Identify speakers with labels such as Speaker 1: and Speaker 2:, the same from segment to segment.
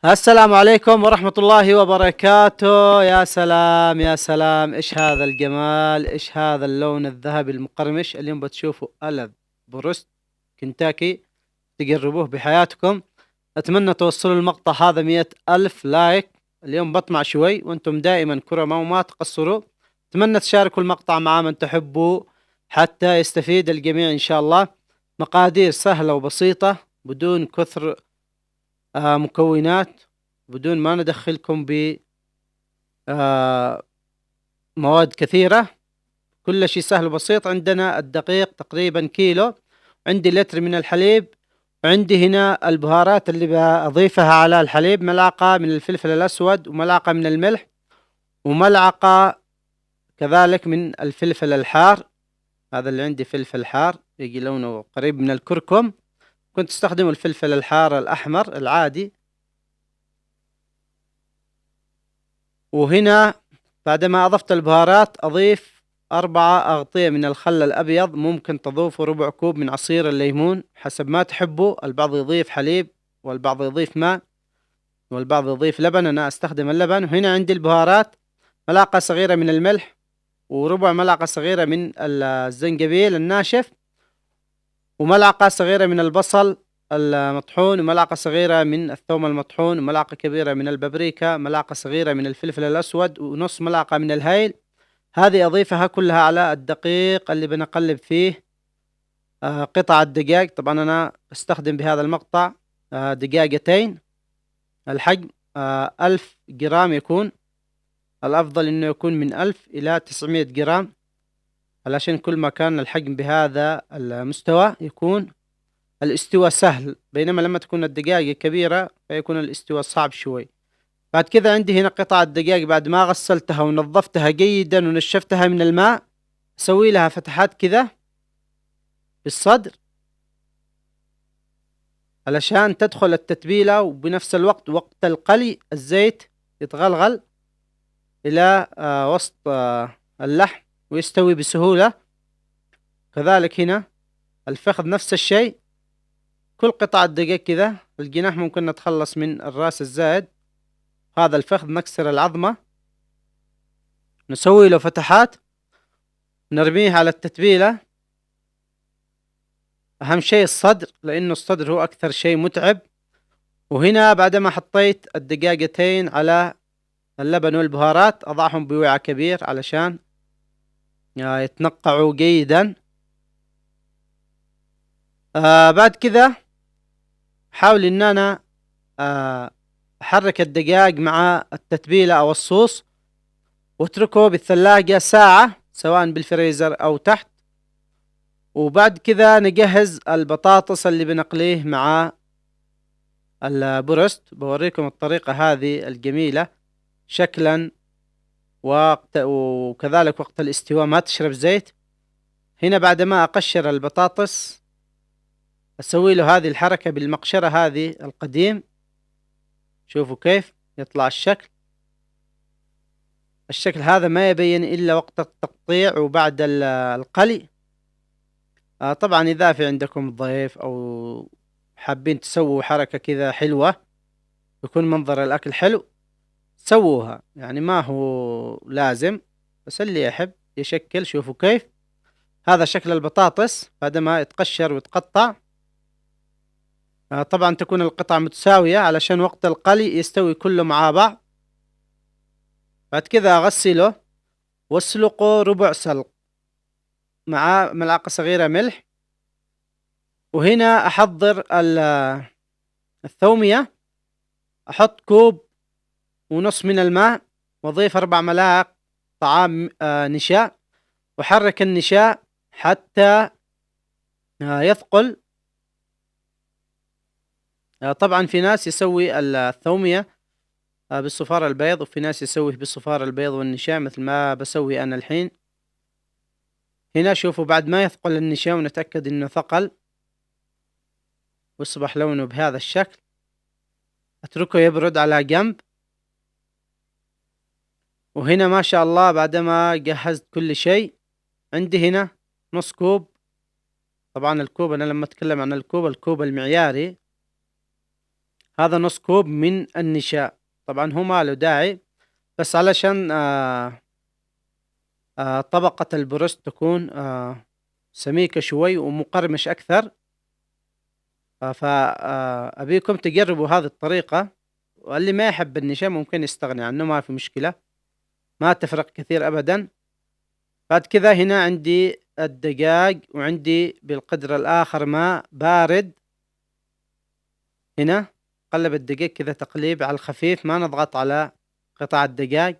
Speaker 1: السلام عليكم ورحمة الله وبركاته. يا سلام يا سلام، إيش هذا الجمال، إيش هذا اللون الذهبي المقرمش. اليوم بتشوفوا ألذ بروست كنتاكي تجربوه بحياتكم. أتمنى توصلوا المقطع هذا 100,000 لايك. اليوم بطمع شوي وأنتم دائما كرماء وما تقصروا. أتمنى تشاركوا المقطع مع من تحبوا حتى يستفيد الجميع إن شاء الله. مقادير سهلة وبسيطة بدون كثر مكونات، بدون ما ندخلكم ب آه مواد كثيرة. كل شيء سهل وبسيط. عندنا الدقيق تقريبا كيلو، عندي لتر من الحليب، وعندي هنا البهارات اللي بأضيفها على الحليب: ملعقة من الفلفل الأسود، وملعقة من الملح، وملعقة كذلك من الفلفل الحار. هذا اللي عندي فلفل حار يجي لونه قريب من الكركم. كنت استخدم الفلفل الحار الأحمر العادي. وهنا بعدما أضفت البهارات أضيف 4 أغطية من الخل الأبيض. ممكن تضيفوا ربع كوب من عصير الليمون حسب ما تحبوا. البعض يضيف حليب، والبعض يضيف ماء، والبعض يضيف لبن. أنا أستخدم اللبن. وهنا عندي البهارات: ملعقة صغيرة من الملح، وربع ملعقة صغيرة من الزنجبيل الناشف، وملعقة صغيرة من البصل المطحون، وملعقة صغيرة من الثوم المطحون، وملعقة كبيرة من البابريكا، ملعقة صغيرة من الفلفل الأسود، ونص ملعقة من الهيل. هذه أضيفها كلها على الدقيق اللي بنقلب فيه قطع الدجاج. طبعا أنا استخدم بهذا المقطع دجاجتين. الحجم 1000 جرام يكون. الأفضل إنه يكون من 1000 إلى 900 جرام، علشان كل ما كان الحجم بهذا المستوى يكون الاستواء سهل، بينما لما تكون الدجاجة كبيرة فيكون الاستواء صعب شوي. بعد كذا عندي هنا قطع الدجاج بعد ما غسلتها ونظفتها جيدا ونشفتها من الماء. أسوي لها فتحات كذا بالصدر علشان تدخل التتبيلة، وبنفس الوقت وقت القلي الزيت يتغلغل إلى وسط اللحم ويستوي بسهولة. كذلك هنا الفخذ نفس الشيء. كل قطعة دقيق كذا. الجناح ممكن نتخلص من الراس الزائد. هذا الفخذ نكسر العظمة، نسوي له فتحات، نرميه على التتبيلة. أهم شيء الصدر، لأنه الصدر هو أكثر شيء متعب. وهنا بعدما حطيت الدجاجتين على اللبن والبهارات أضعهم بوعاء كبير علشان يتنقعوا جيدا. بعد كذا حاول إن أنا أحرك الدجاج مع التتبيلة أو الصوص، واتركه بالثلاجة ساعة سواء بالفريزر أو تحت. وبعد كذا نجهز البطاطس اللي بنقليه مع البروست. بوريكم الطريقة هذه الجميلة شكلا وكذلك وقت الاستواء ما تشرب زيت. هنا بعد ما أقشر البطاطس أسوي له هذه الحركة بالمقشرة هذه القديم. شوفوا كيف يطلع الشكل هذا ما يبين إلا وقت التقطيع وبعد القلي. طبعا إذا في عندكم ضيف أو حابين تسووا حركة كذا حلوة يكون منظر الأكل حلو سووها، يعني ما هو لازم، بس اللي يحب يشكل. شوفوا كيف هذا شكل البطاطس بعد ما يتقشر ويتقطع. طبعا تكون القطع متساوية علشان وقت القلي يستوي كله مع بعض. بعد كذا أغسله واسلقه ربع سلق مع ملعقة صغيرة ملح. وهنا أحضر الثومية. أحط كوب ونص من الماء، وأضيف 4 ملاعق طعام نشاء، وحرك النشاء حتى يثقل. طبعا في ناس يسوي الثومية بالصفار البيض، وفي ناس يسويه بالصفار البيض والنشاء مثل ما بسوي أنا الحين. هنا شوفوا بعد ما يثقل النشاء ونتأكد إنه ثقل ويصبح لونه بهذا الشكل، أتركه يبرد على جنب. وهنا ما شاء الله بعدما جهزت كل شيء عندي هنا نص كوب. طبعا الكوب أنا لما أتكلم عن الكوب المعياري هذا نص كوب من النشاء. طبعا هو ما له داعي، بس علشان طبقة البروست تكون سميكة شوي ومقرمش أكثر. فأبيكم تجربوا هذه الطريقة، واللي ما يحب النشا ممكن يستغني عنه، ما في مشكلة، ما تفرق كثير أبدا. بعد كذا هنا عندي الدجاج، وعندي بالقدر الآخر ماء بارد. هنا قلب الدقيق كذا تقليب على الخفيف، ما نضغط على قطع الدجاج،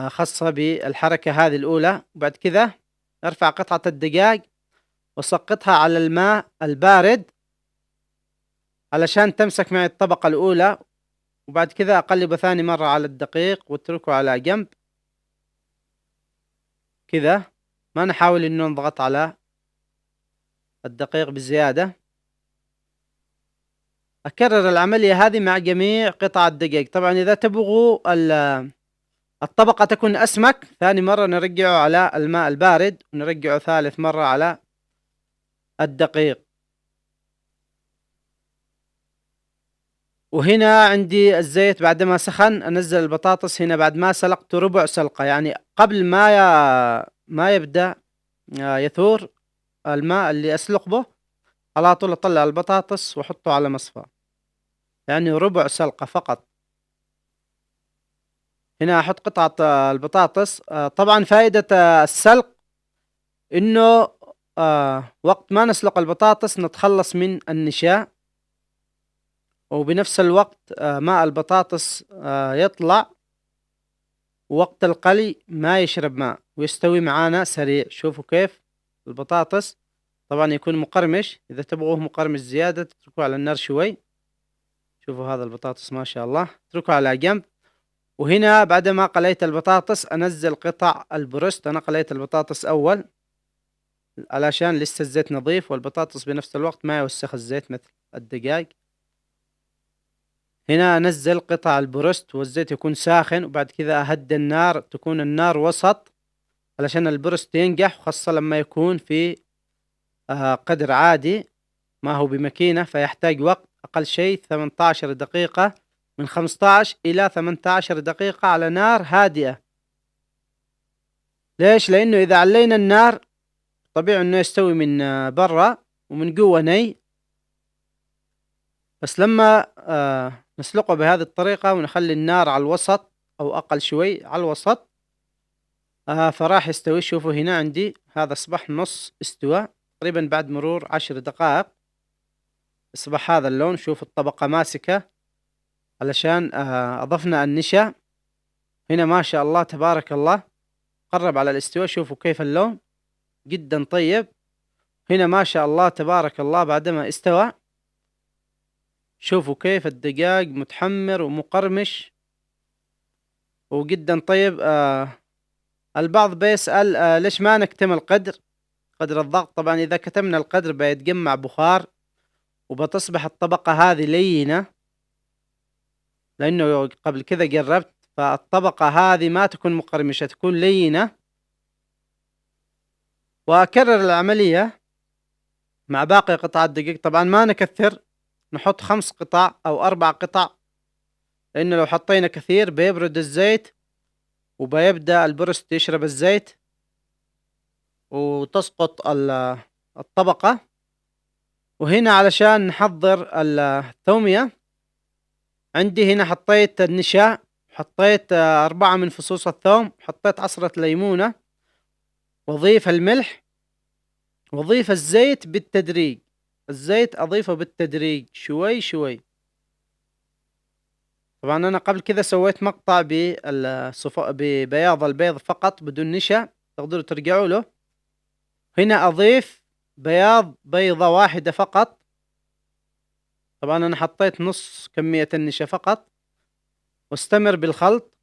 Speaker 1: خاصة بالحركة هذه الأولى. وبعد كذا ارفع قطعة الدجاج وسقطها على الماء البارد علشان تمسك معي الطبقة الأولى. وبعد كذا أقلبه ثاني مرة على الدقيق واتركه على جنب كذا. ما نحاول إنه نضغط على الدقيق بزيادة. أكرر العملية هذه مع جميع قطع الدقيق. طبعا إذا تبغوا الطبقة تكون أسمك، ثاني مرة نرجعه على الماء البارد، ونرجعه ثالث مرة على الدقيق. وهنا عندي الزيت بعدما سخن، أنزل البطاطس هنا بعد ما سلقته ربع سلقة، يعني قبل ما يبدأ يثور الماء اللي أسلق به، على طول أطلع البطاطس وأحطه على مصفى، يعني ربع سلقة فقط. هنا أحط قطعة البطاطس. طبعا فائدة السلق إنه وقت ما نسلق البطاطس نتخلص من النشاء، وبنفس الوقت ماء البطاطس يطلع، ووقت القلي ما يشرب ماء ويستوي معانا سريع. شوفوا كيف البطاطس طبعا يكون مقرمش، إذا تبغوه مقرمش زيادة تتركوه على النار شوي. شوفوا هذا البطاطس ما شاء الله، اتركوه على جنب. وهنا بعد ما قليت البطاطس أنزل قطع البروست. أنا قليت البطاطس أول علشان لسه الزيت نظيف، والبطاطس بنفس الوقت ما يوسخ الزيت مثل الدجاج. هنا أنزل قطع البروست والزيت يكون ساخن، وبعد كذا أهدي النار، تكون النار وسط علشان البروست ينجح، خاصة لما يكون في قدر عادي ما هو بماكينة، فيحتاج وقت أقل شيء 18 دقيقة، من 15 إلى 18 دقيقة على نار هادئة. ليش؟ لأنه إذا علينا النار طبيعي إنه يستوي من برا ومن جوا ني. بس لما نسلقه بهذه الطريقة ونخلي النار على الوسط أو أقل شوي على الوسط، فراح يستوي. شوفوا هنا عندي هذا أصبح نص استوى تقريبا بعد مرور 10 دقائق، أصبح هذا اللون. شوف الطبقة ماسكة علشان أضفنا النشا. هنا ما شاء الله تبارك الله قرب على الاستواء. شوفوا كيف اللون جدا طيب. هنا ما شاء الله تبارك الله بعدما استوى، شوفوا كيف الدجاج متحمر ومقرمش وجدا طيب. البعض بيسأل ليش ما نكتم قدر الضغط. طبعا إذا كتمنا القدر بيتجمع بخار وبتصبح الطبقة هذه لينة، لأنه قبل كذا جربت، فالطبقة هذه ما تكون مقرمشة، تكون لينة. وأكرر العملية مع باقي قطع الدقيق. طبعا ما نكثر، نحط 5 قطع أو 4 قطع، لأنه لو حطينا كثير بيبرد الزيت وبيبدأ البروست يشرب الزيت وتسقط الطبقة. وهنا علشان نحضر الثومية، عندي هنا حطيت النشا، حطيت 4 من فصوص الثوم، حطيت عصرة ليمونة، وأضيف الملح، وأضيف الزيت بالتدريج. الزيت أضيفه بالتدريج شوي شوي. طبعا أنا قبل كذا سويت مقطع ببياض البيض فقط بدون نشا، تقدروا ترجعوا له. هنا أضيف بياض بيضة واحدة فقط. طبعا أنا حطيت نص كمية النشا فقط، واستمر بالخلط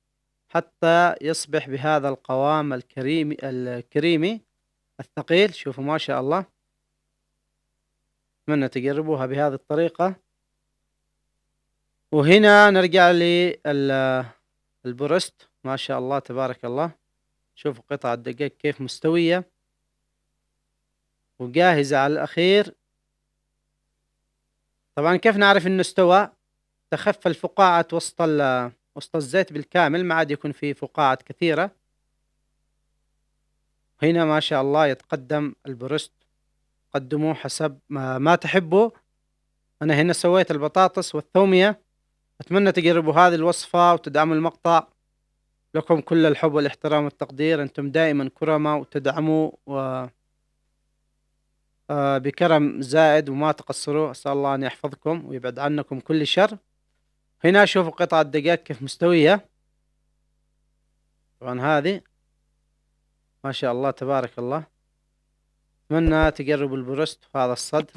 Speaker 1: حتى يصبح بهذا القوام الكريمي الثقيل. شوفوا ما شاء الله، أتمنى تجربوها بهذه الطريقة. وهنا نرجع للبروست. ما شاء الله تبارك الله، شوفوا قطع الدقيق كيف مستوية وجاهزة على الأخير. طبعا كيف نعرف انه استوى؟ تخفى الفقاعة وسط الزيت بالكامل، ما عاد يكون في فقاعات كثيرة. هنا ما شاء الله يتقدم البروست، قدموه حسب ما تحبوا. أنا هنا سويت البطاطس والثومية. أتمنى تجربوا هذه الوصفة وتدعموا المقطع. لكم كل الحب والاحترام والتقدير، أنتم دائما كرماء وتدعموا بكرم زائد وما تقصروا. أسأل الله أن يحفظكم ويبعد عنكم كل شر. هنا شوفوا قطع الدجاج كيف مستوية. طبعا هذه ما شاء الله تبارك الله. أتمنى تجربوا البروست وهذا الصدر.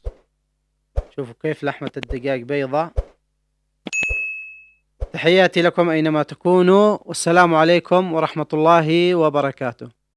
Speaker 1: شوفوا كيف لحمة الدجاج بيضاء. تحياتي لكم أينما تكونوا، والسلام عليكم ورحمة الله وبركاته.